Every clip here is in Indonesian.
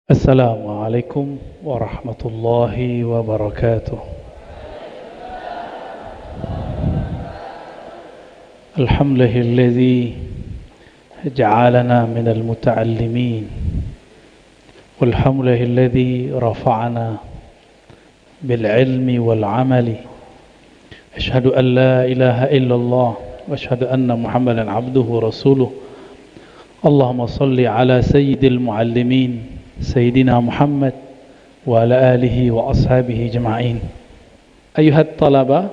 Assalamualaikum warahmatullahi wabarakatuh. Alhamdulillahilladzi ja'alana minal muta'allimin. Walhamdulillahilladzi rafa'ana bil ilmi wal amali. Asyhadu an la ilaha illallah wa asyhadu anna Muhammadan abduhu wa rasuluh. Allahumma salli ala sayyidil muallimin Sayyidina Muhammad wa ala alihi wa ashabihi jama'in. Ayuhat talaba,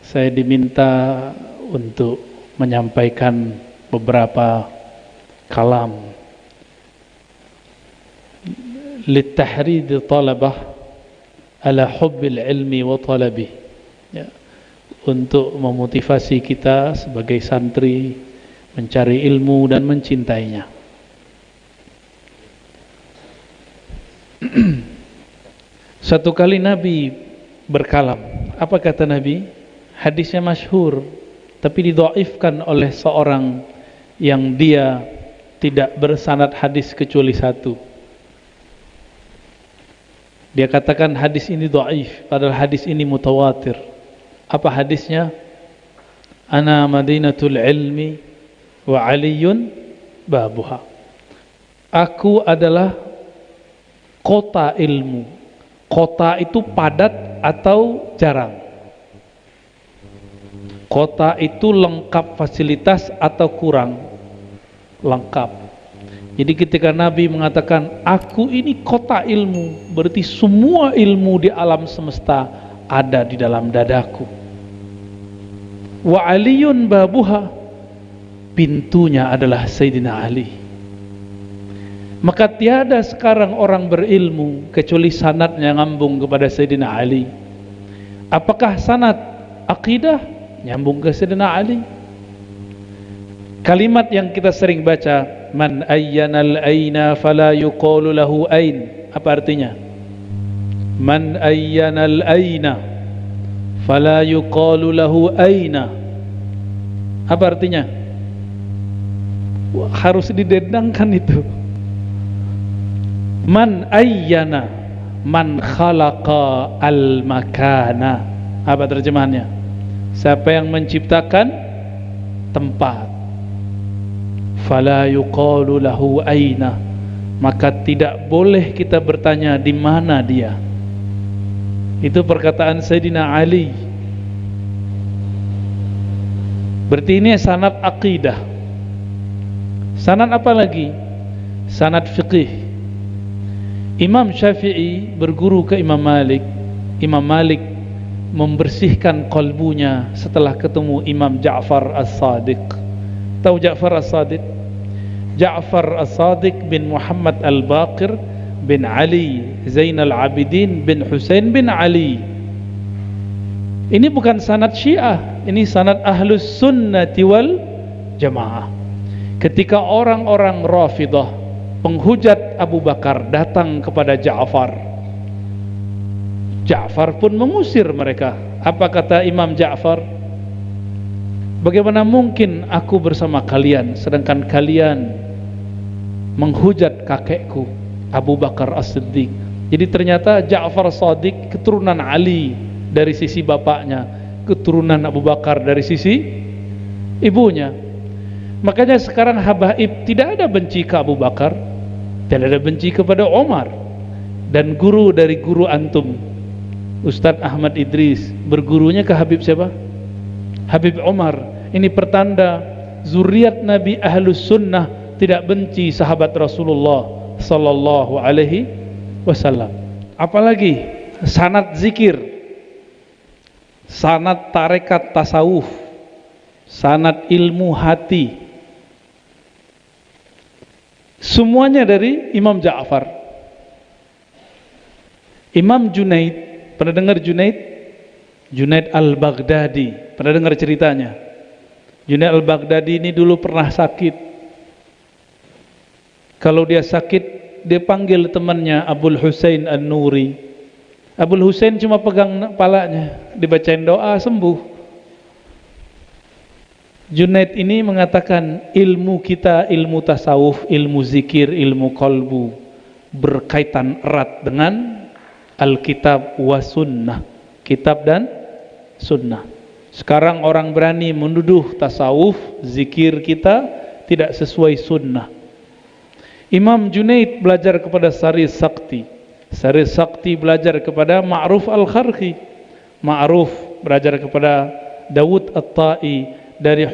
saya diminta untuk menyampaikan beberapa kalam litahrid talabah ala hubbil ilmi wa talabi, ya, untuk memotivasi kita sebagai santri mencari ilmu dan mencintainya. Satu kali Nabi berkalam. Apa kata Nabi? Hadisnya masyhur, tapi didhaifkan oleh seorang yang dia tidak bersanad hadis kecuali satu. Dia katakan hadis ini dhaif, padahal hadis ini mutawatir. Apa hadisnya? Ana madinatul ilmi wa aliyun babuha. Aku adalah kota ilmu. Kota itu padat atau jarang? Kota itu lengkap fasilitas atau kurang? Lengkap. Jadi ketika Nabi mengatakan aku ini kota ilmu, berarti semua ilmu di alam semesta ada di dalam dadaku. Wa aliyun babuha, pintunya adalah Sayyidina Ali. Maka tiada sekarang orang berilmu kecuali sanadnya ngambung kepada Sayyidina Ali. Apakah sanad akidah? Nyambung ke Sayyidina Ali. Kalimat yang kita sering baca, man ayyanal aina fala yuqalu lahu ain. Apa artinya? Man ayyanal aina fala yuqalu lahu aina. Apa artinya? Harus didendangkan itu. Man ayyana, man khalaqa al makana. Apa terjemahannya? Siapa yang menciptakan tempat. Fala yuqalu lahu aina, maka tidak boleh kita bertanya di mana dia. Itu perkataan Sayyidina Ali. Berarti ini sanad aqidah. Sanad apa lagi? Sanad fiqih. Imam Syafi'i berguru ke Imam Malik. Imam Malik membersihkan qalbunya setelah ketemu Imam Ja'far As-Sadiq. Tahu Ja'far As-Sadiq? Ja'far As-Sadiq bin Muhammad Al-Baqir bin Ali Zainal Abidin bin Husain bin Ali. Ini bukan sanad Syiah, ini sanad Ahlus Sunnati wal Jamaah. Ketika orang-orang Rafidah, penghujat Abu Bakar, datang kepada Ja'far, Ja'far pun mengusir mereka. Apa kata Imam Ja'far? Bagaimana mungkin aku bersama kalian sedangkan kalian menghujat kakekku Abu Bakar As-Siddiq. Jadi ternyata Ja'far Shadiq keturunan Ali dari sisi bapaknya, keturunan Abu Bakar dari sisi ibunya. Makanya sekarang habaib tidak ada benci ke Abu Bakar, tidak ada benci kepada Umar. Dan guru dari guru antum, Ustadz Ahmad Idris, bergurunya ke Habib siapa? Habib Umar. Ini pertanda zuriat Nabi Ahlus Sunnah tidak benci sahabat Rasulullah Sallallahu Alaihi Wasallam. Apalagi sanad zikir, sanad tarekat tasawuf, sanad ilmu hati, semuanya dari Imam Ja'far. Imam Junaid, pernah dengar Junaid? Junaid Al-Baghdadi, pernah dengar ceritanya? Junaid Al-Baghdadi ini dulu pernah sakit. Kalau dia sakit, dia panggil temannya Abul Husain An-Nuri. Abul Husain cuma pegang kepalanya, dibacain doa, sembuh. Junaid ini mengatakan ilmu kita ilmu tasawuf, ilmu zikir, ilmu qalbu berkaitan erat dengan Alkitab wa sunnah, kitab dan sunnah. Sekarang orang berani menuduh tasawuf, zikir kita tidak sesuai sunnah. Imam Junaid belajar kepada Sari Sakti, Sari Sakti belajar kepada Ma'ruf Al-Kharqi, Ma'ruf belajar kepada Dawud At-Tai, dari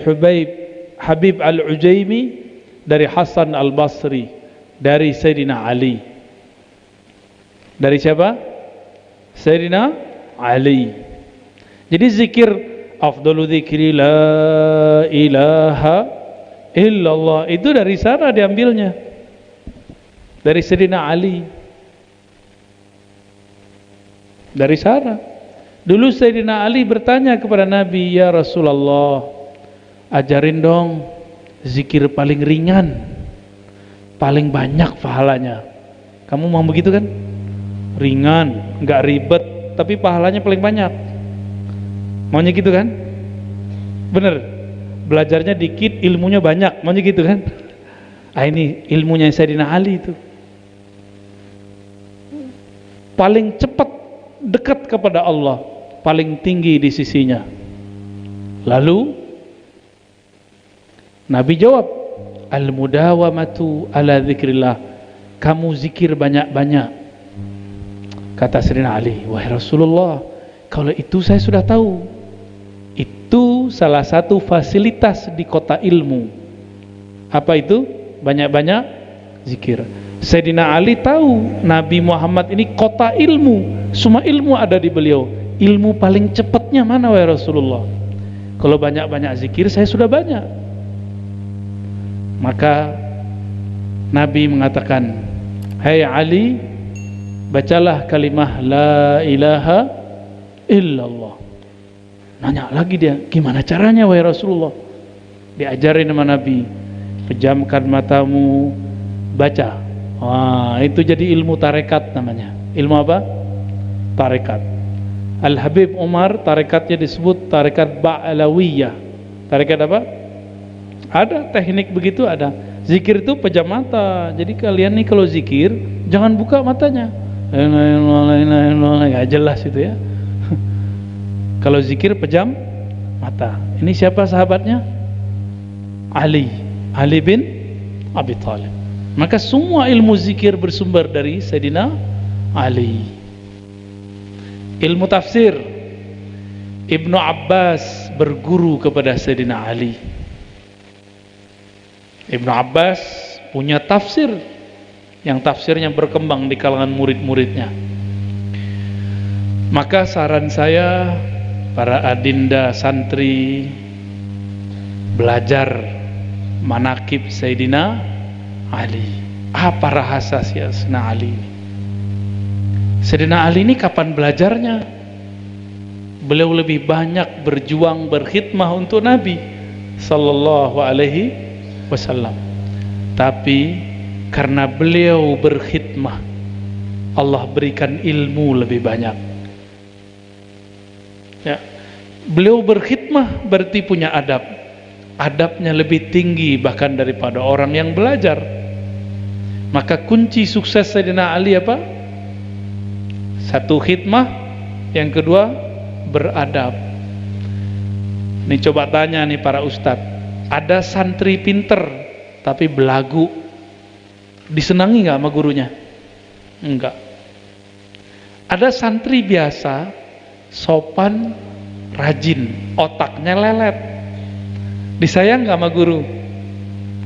Habib Al-Ujaimi, dari Hasan Al-Basri, dari Sayyidina Ali. Dari siapa? Sayyidina Ali. Jadi zikir, afdalu dzikri la ilaha illallah, itu dari sana diambilnya, dari Sayyidina Ali, dari sana. Dulu Sayyidina Ali bertanya kepada Nabi, ya Rasulullah, ajarin dong zikir paling ringan, paling banyak pahalanya. Kamu mau begitu kan? Ringan, nggak ribet, tapi pahalanya paling banyak. Maunya gitu kan? Bener, belajarnya dikit, ilmunya banyak. Maunya gitu kan? Ah, ini ilmunya Sayyidina Ali itu. Paling cepat dekat kepada Allah, paling tinggi di sisinya. Lalu Nabi jawab, al-mudawamatu ala dzikrillah, kamu zikir banyak-banyak. Kata Sayyidina Ali, wahai Rasulullah, kalau itu saya sudah tahu, itu salah satu fasilitas di kota ilmu. Apa itu? Banyak-banyak zikir. Sayyidina Ali tahu Nabi Muhammad ini kota ilmu, semua ilmu ada di beliau. Ilmu paling cepatnya mana wahai Rasulullah? Kalau banyak-banyak zikir saya sudah banyak. Maka Nabi mengatakan, hai Ali, bacalah kalimah la ilaha illallah. Nanya lagi dia, gimana caranya wahai Rasulullah? Diajarin sama Nabi, pejamkan matamu, baca. Wah, itu jadi ilmu tarekat namanya. Ilmu apa? Tarekat. Al-Habib Umar, tarekatnya disebut tarekat Ba'alawiyah. Tarekat apa? Ada teknik begitu, ada. Zikir itu pejam mata. Jadi kalian nih kalau zikir jangan buka matanya. Nggak jelas itu ya. Kalau zikir pejam mata. Ini siapa sahabatnya? Ali bin Abi Thalib. Maka semua ilmu zikir bersumber dari Sayyidina Ali. Ilmu tafsir, Ibnu Abbas berguru kepada Sayyidina Ali. Ibnu Abbas punya tafsir, yang tafsirnya berkembang di kalangan murid-muridnya. Maka saran saya, para adinda santri, belajar manaqib Sayyidina Ali. Apa rahasia Sayyidina Ali ini? Sayyidina Ali ini kapan belajarnya? Beliau lebih banyak berjuang, berkhidmah untuk Nabi sallallahu alaihi wasallam. Tapi karena beliau berkhidmah, Allah berikan ilmu lebih banyak. Ya, beliau berkhidmah berarti punya adab. Adabnya lebih tinggi bahkan daripada orang yang belajar. Maka kunci sukses Sayyidina Ali apa? Satu, khidmah. Yang kedua, beradab. Ini coba tanya nih para ustadz, ada santri pinter tapi belagu, disenangi nggak sama gurunya? Enggak. Ada santri biasa, sopan, rajin, otaknya lelet, disayang nggak sama guru?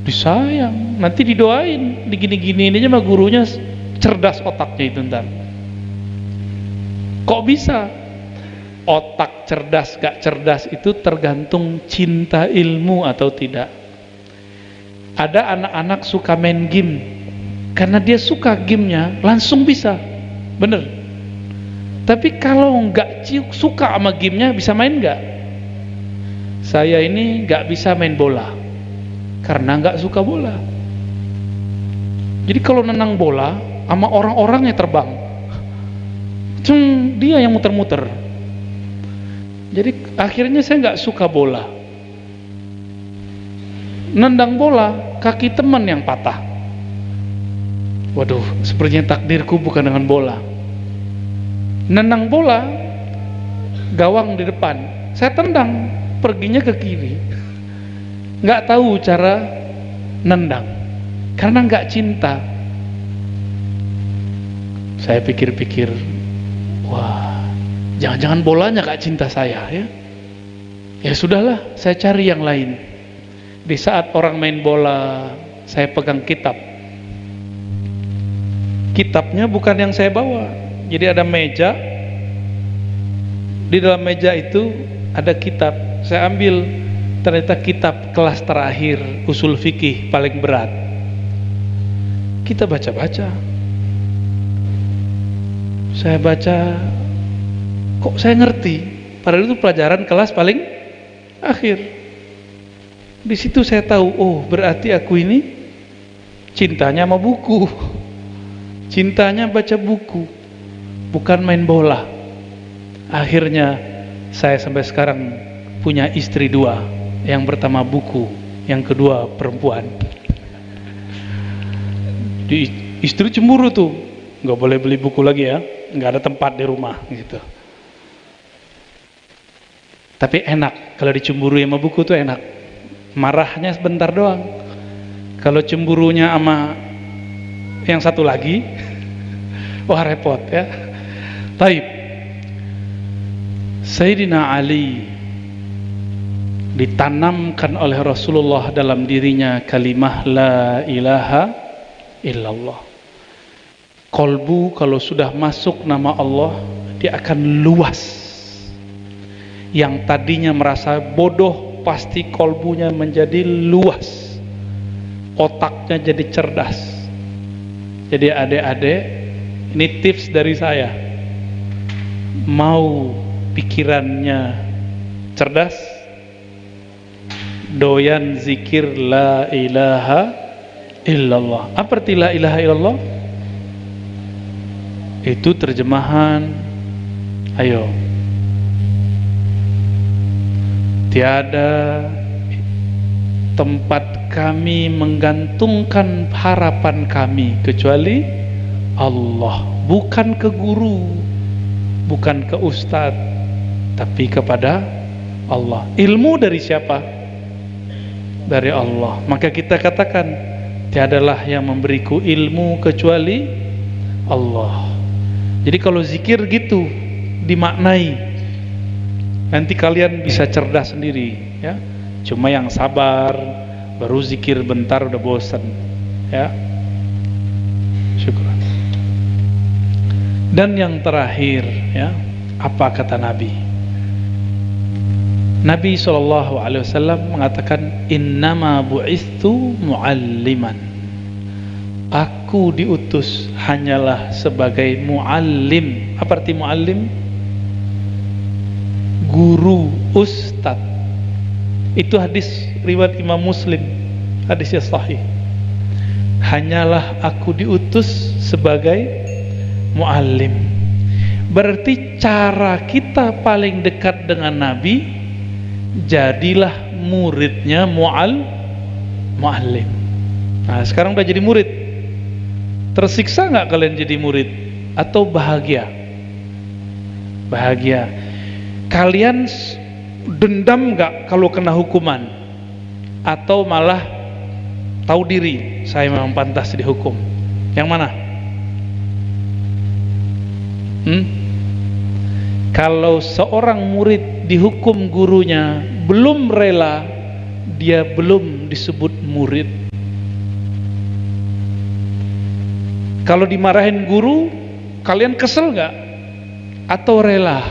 Disayang. Nanti didoain, digini-gini ini sama gurunya, cerdas otaknya itu ntar. Kok bisa? Otak cerdas gak cerdas itu tergantung cinta ilmu atau tidak. Ada anak-anak suka main game, karena dia suka gamenya langsung bisa, bener. Tapi kalau nggak suka sama gamenya, bisa main nggak? Saya ini nggak bisa main bola karena nggak suka bola. Jadi kalau nenang bola sama orang-orangnya terbang, dia yang muter-muter. Jadi akhirnya saya nggak suka bola. Nendang bola, kaki teman yang patah. Waduh, sepertinya takdirku bukan dengan bola. Nendang bola, gawang di depan, saya tendang, perginya ke kiri. Nggak tahu cara nendang, karena nggak cinta. Saya pikir-pikir, wah, jangan-jangan bolanya nggak cinta saya ya. Ya sudahlah, saya cari yang lain. Di saat orang main bola, saya pegang kitab. Kitabnya bukan yang saya bawa. Jadi ada meja, di dalam meja itu ada kitab. Saya ambil, ternyata kitab kelas terakhir usul fikih paling berat. Kita baca-baca. Saya baca, kok saya ngerti? Padahal itu pelajaran kelas paling akhir. Di situ saya tahu, oh berarti aku ini cintanya sama buku. Cintanya baca buku, bukan main bola. Akhirnya saya sampai sekarang punya istri 2. Yang pertama buku, yang kedua perempuan. Istri cemburu tuh, nggak boleh beli buku lagi ya, nggak ada tempat di rumah gitu. Tapi enak kalau dicemburui sama buku tuh enak. Marahnya sebentar doang. Kalau cemburunya sama yang satu lagi, wah repot ya. Taib. Sayyidina Ali ditanamkan oleh Rasulullah dalam dirinya kalimah la ilaha illallah. Kolbu kalau sudah masuk nama Allah, dia akan luas. Yang tadinya merasa bodoh, pasti kolbunya menjadi luas, otaknya jadi cerdas. Jadi adik-adik, ini tips dari saya. Mau pikirannya cerdas, doyan zikir la ilaha illallah. Apa arti la ilaha illallah? Itu terjemahan, ayo, tiada tempat kami menggantungkan harapan kami kecuali Allah. Bukan ke guru, bukan ke ustadz, tapi kepada Allah. Ilmu dari siapa? Dari Allah. Maka kita katakan, tiadalah yang memberiku ilmu kecuali Allah. Jadi kalau zikir gitu dimaknai, nanti kalian bisa cerdas sendiri ya. Cuma yang sabar, baru zikir bentar udah bosan ya. Syukur. Dan yang terakhir ya, apa kata Nabi? Nabi SAW mengatakan, innama bu'istu mu'alliman. Aku diutus hanyalah sebagai muallim. Apa arti muallim? Guru, ustad. Itu hadis riwayat Imam Muslim, hadisnya sahih. Hanyalah aku diutus sebagai muallim. Berarti cara kita paling dekat dengan Nabi, jadilah muridnya muallim. Nah sekarang udah jadi murid. Tersiksa nggak kalian jadi murid? Atau bahagia? Bahagia. Kalian dendam nggak kalau kena hukuman? Atau malah tahu diri, saya memang pantas dihukum? Yang mana? Kalau seorang murid dihukum gurunya belum rela, dia belum disebut murid. Kalau dimarahin guru, kalian kesel nggak? Atau rela?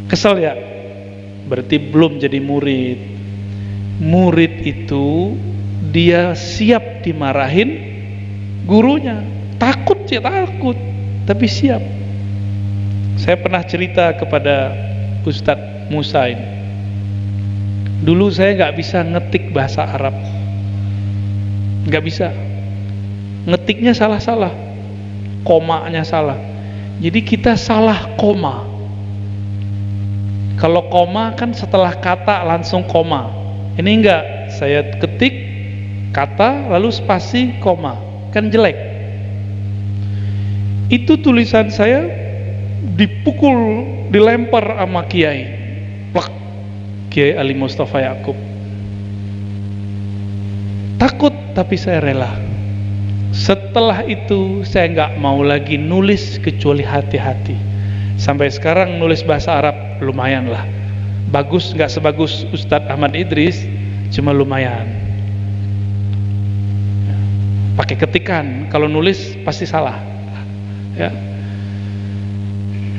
Kesel ya? Berarti belum jadi murid. Murid itu dia siap dimarahin gurunya. Takut ya takut, tapi siap. Saya pernah cerita kepada Ustadz Musa ini. Dulu saya nggak bisa ngetik bahasa Arab, nggak bisa. Ngetiknya salah-salah, komanya salah. Jadi kita salah koma. Kalau koma kan setelah kata langsung koma. Ini enggak, saya ketik kata lalu spasi koma. kan jelek. Itu tulisan saya dipukul, dilempar sama Kiai, plak, Kiai Ali Mustafa Yakub. Takut, tapi saya rela. Setelah itu saya nggak mau lagi nulis kecuali hati-hati. Sampai sekarang nulis bahasa Arab lumayan lah. Bagus nggak sebagus Ustadz Ahmad Idris, cuma lumayan. Pakai ketikan, kalau nulis pasti salah. Ya.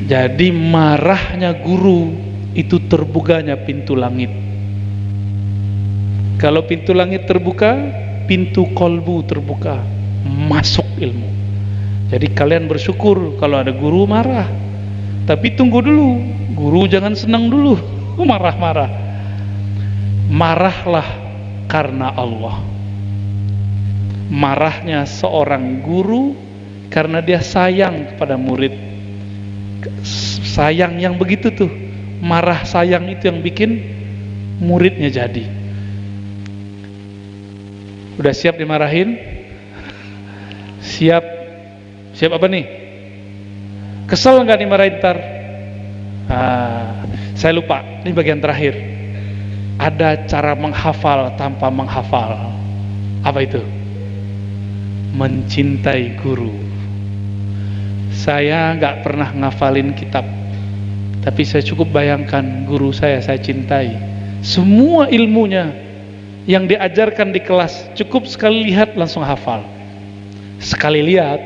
Jadi marahnya guru itu terbukanya pintu langit. Kalau pintu langit terbuka, pintu kolbu terbuka, masuk ilmu. Jadi kalian bersyukur kalau ada guru marah, tapi tunggu dulu, guru jangan senang dulu marah-marah. Marahlah karena Allah. Marahnya seorang guru karena dia sayang kepada murid. Sayang yang begitu tuh, marah sayang itu yang bikin muridnya jadi. Udah siap dimarahin? Siap? Siap apa nih? Kesel nggak dimarahin ntar? Saya lupa, ini bagian terakhir. Ada cara menghafal tanpa menghafal. Apa itu? Mencintai guru. Saya nggak pernah ngafalin kitab, tapi saya cukup bayangkan guru saya cintai. Semua ilmunya yang diajarkan di kelas, cukup sekali lihat langsung hafal. Sekali lihat,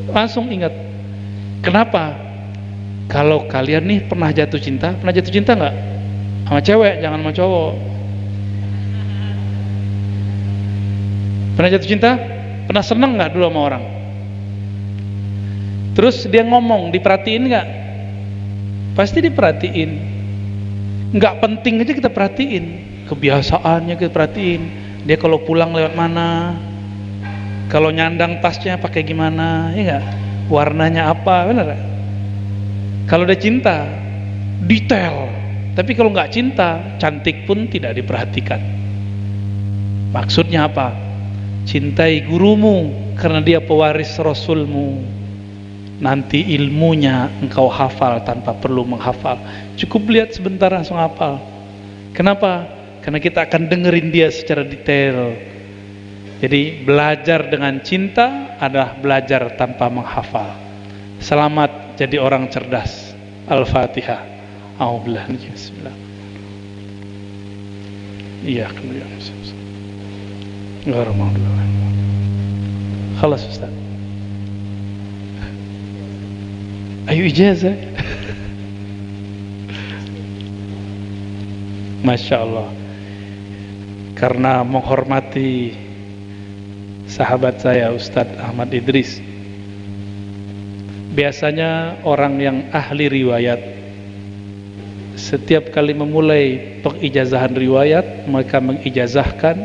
langsung ingat. Kenapa? Kalau kalian nih pernah jatuh cinta nggak? Sama cewek, jangan sama cowok. Pernah jatuh cinta? Pernah seneng nggak dulu sama orang? Terus dia ngomong, diperhatiin nggak? Pasti diperhatiin. Nggak penting aja kita perhatiin. Kebiasaannya kita perhatiin. Dia kalau pulang lewat mana, kalau nyandang tasnya pakai gimana, ya nggak? Warnanya apa, benar? Kalau udah cinta, detail. Tapi kalau nggak cinta, cantik pun tidak diperhatikan. Maksudnya apa? Cintai gurumu karena dia pewaris Rasulmu. Nanti ilmunya engkau hafal tanpa perlu menghafal. Cukup lihat sebentar langsung hafal. Kenapa? Karena kita akan dengerin dia secara detail. Jadi belajar dengan cinta adalah belajar tanpa menghafal. Selamat jadi orang cerdas. Al-Fatihah. A'udzubillahi bismillah. Iya, kemudian. Khalas Ustaz. Ayo ijazah. Masya Allah. Karena menghormati sahabat saya Ustadz Ahmad Idris, biasanya orang yang ahli riwayat setiap kali memulai pengijazahan riwayat, mereka mengijazahkan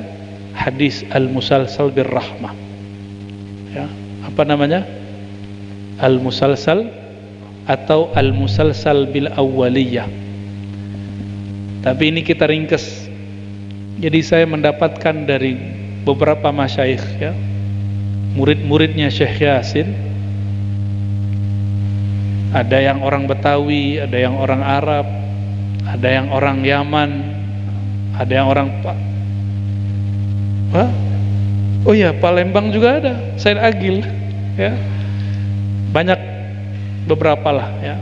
hadis al-musalsal birrahmah. Ya, apa namanya? Al-musalsal atau al-musalsal bil awwaliyah. Tapi ini kita ringkes. Jadi saya mendapatkan dari beberapa masyayikh, ya, murid-muridnya Syekh Yasin. Ada yang orang Betawi, ada yang orang Arab, ada yang orang Yaman, ada yang orang oh ya, Palembang juga ada, Said Agil, ya. Banyak, beberapa lah, ya.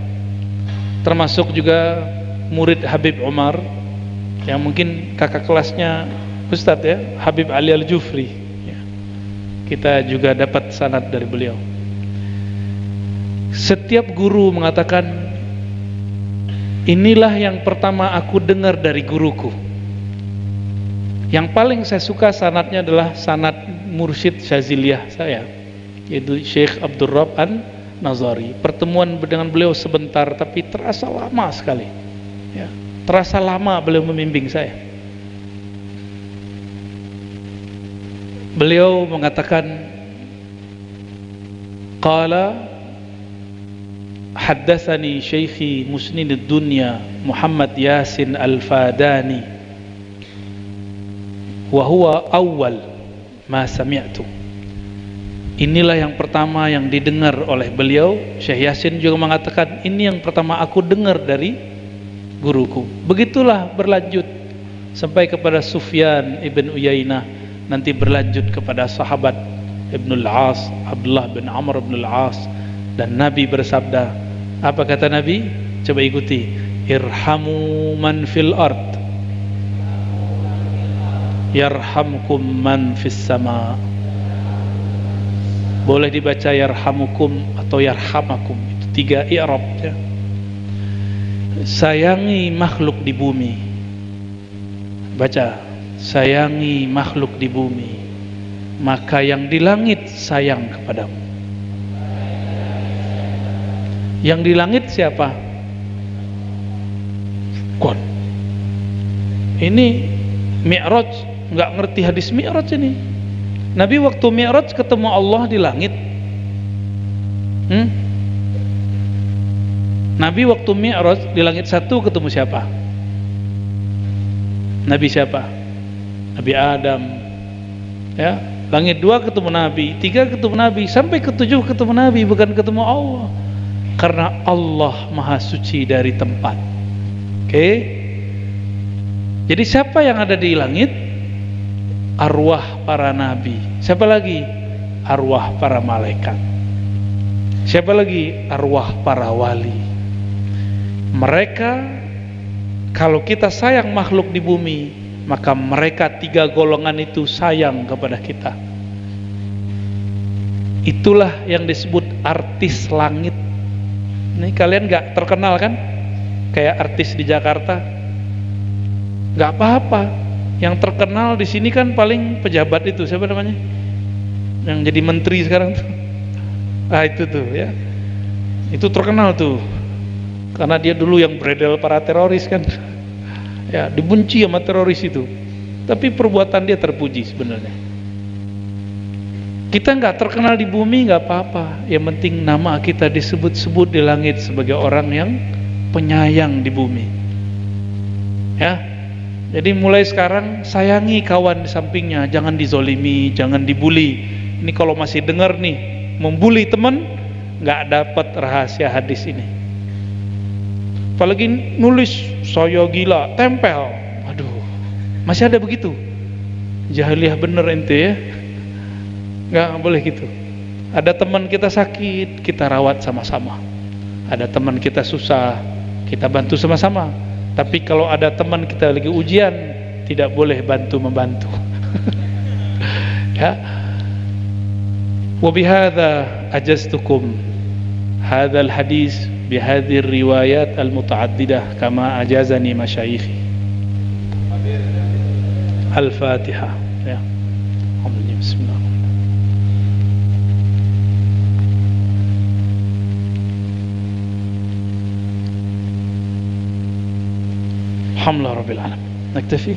Termasuk juga murid Habib Umar yang mungkin kakak kelasnya Ustadz, ya, Habib Ali Al-Jufri, ya. Kita juga dapat sanad dari beliau. Setiap guru mengatakan, inilah yang pertama aku dengar dari guruku. Yang paling saya suka sanadnya adalah sanad mursyid Syaziliyah saya, yaitu Syekh Abdul Rabb An-Nazari. Pertemuan dengan beliau sebentar, tapi terasa lama sekali, ya. Terasa lama beliau membimbing saya. Beliau mengatakan, qala haddatsani syaikhi musnidid dunya Muhammad Yasin Al-Fadani wa huwa awal ma sami'tu. Inilah yang pertama yang didengar oleh beliau. Syekh Yasin juga mengatakan, ini yang pertama aku dengar dari guruku. Begitulah berlanjut sampai kepada Sufyan ibn Uyainah, nanti berlanjut kepada sahabat Ibnul As, Abdullah bin Amr ibn al-As. Dan Nabi bersabda, apa kata Nabi? Coba ikuti, irhamu man fil ard yarhamkum man fis sama. Boleh dibaca yarhamukum atau yarhamakum, itu 3 i'rab ya. Sayangi makhluk di bumi. Baca, sayangi makhluk di bumi, maka yang di langit sayang kepadamu. Yang di langit siapa? Kon. Ini Mi'raj, nggak ngerti hadis Mi'raj ini. Nabi waktu Mi'raj ketemu Allah di langit. Nabi waktu Mi'raj di langit 1 ketemu siapa? Nabi siapa? Nabi Adam. Ya, langit 2 ketemu Nabi, 3 ketemu Nabi, sampai ke 7 ketemu Nabi, bukan ketemu Allah. Karena Allah Maha Suci dari tempat. Oke. Jadi siapa yang ada di langit? Arwah para nabi. Siapa lagi? Arwah para malaikat. Siapa lagi? Arwah para wali. Mereka, kalau kita sayang makhluk di bumi, maka mereka 3 golongan itu sayang kepada kita. Itulah yang disebut artis langit. Ini kalian gak terkenal kan? Kayak artis di Jakarta. Gak apa-apa. Yang terkenal di sini kan paling pejabat itu, siapa namanya? Yang jadi menteri sekarang tuh. Ah itu tuh ya. Itu terkenal tuh. Karena dia dulu yang beredel para teroris kan. Ya, dibenci sama teroris itu. Tapi perbuatan dia terpuji sebenarnya. Kita nggak terkenal di bumi nggak apa-apa. Yang penting nama kita disebut-sebut di langit sebagai orang yang penyayang di bumi. Ya. Jadi mulai sekarang sayangi kawan di sampingnya, jangan dizolimi, jangan dibully. Ini kalau masih dengar nih, membuli teman, nggak dapat rahasia hadis ini. Apalagi nulis saya gila, tempel, aduh, masih ada begitu. Jahiliyah bener ente ya, nggak boleh gitu. Ada teman kita sakit, kita rawat sama-sama. Ada teman kita susah, kita bantu sama-sama. Tapi kalau ada teman kita lagi ujian, tidak boleh bantu-membantu. Ya. Wa bihadza ajaztukum hadzal hadis bihadhihi riwayat al-mutaaddidah kama ajazani masyayikhi. Al-Fatihah. Ya. Alhamdulillah. Bismillah. Alhamdulillah Rabbil Alamin. Naktafi.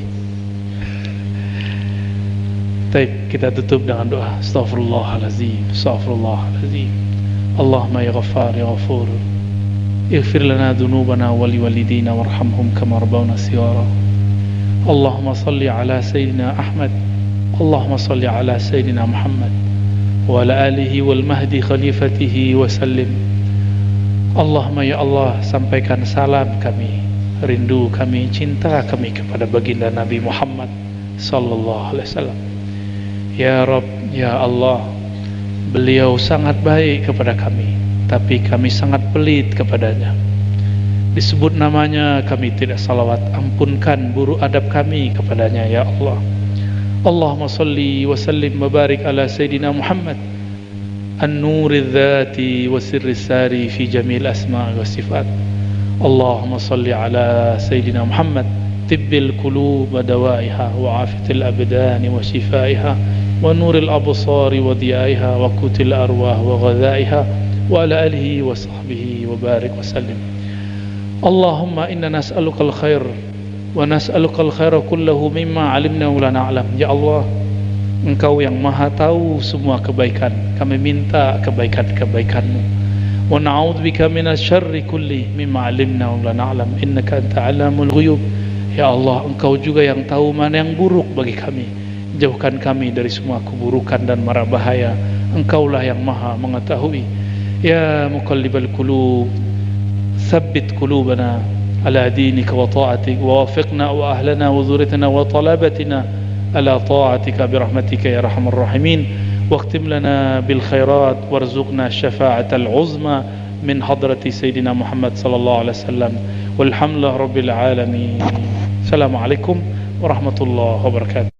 Baik, kita tutup dengan doa. Astaghfirullahalazim, astaghfirullahalazim. Allahumma ya Ghaffar ya Ghafur, ighfir lana dhunubana wa liwalidina warhamhum kama rabbawna shighara. Allahumma salli ala Sayyidina Ahmad, Allahumma salli ala Sayyidina Muhammad wa ala alihi wal mahdi khalifatihi wa sallim. Allahumma ya Allah, sampaikan salam kami, rindu kami, cinta kami kepada baginda Nabi Muhammad sallallahu alaihi wasallam. Ya Rabb, ya Allah, beliau sangat baik kepada kami, tapi kami sangat pelit kepadanya. Disebut namanya kami tidak salawat, ampunkan buruk adab kami kepadanya ya Allah. Allahumma salli wa sallim wa barik ala Sayyidina Muhammad an-nuriz dzati wa sirris sari fi jamil asma' wa sifat. Allahumma salli ala Sayyidina Muhammad tibbil qulub wa dawaiha wa afiyatil abdan wa shifaiha wa nuril absari wa diyaiha wa qutil arwah wa ghadaiha wa ala alihi wa sahbihi wa barik wa sallim. Allahumma inna nas'alukal khair wa nas'alukal khaira kullahu mimma alimna wa la na'lam. Ya Allah, Engkau yang maha tahu semua kebaikan, kami minta kebaikan-kebaikan-Mu. Wa na'udzubika minasyarri kulli mimma 'alimna wa la na'lam innaka anta 'allamul ghuyub. Ya Allah, Engkau juga yang tahu mana yang buruk bagi kami. jauhkan kami dari semua keburukan dan mara bahaya. Engkaulah yang maha mengetahui. Ya muqallibal qulub, tsabbit qulubana ala dinika wa ta'atik, wa wafiqna wa ahlana wa dhurriyyatana wa talabatina ala ta'atika birahmatika ya arhamar rahimin. Waqtim lana bil khairat warzuqna syafa'atal uzma min hadrati sayyidina Muhammad sallallahu alaihi wasallam. Walhamdulillah rabbil alamin. Assalamualaikum warahmatullahi wabarakatuh.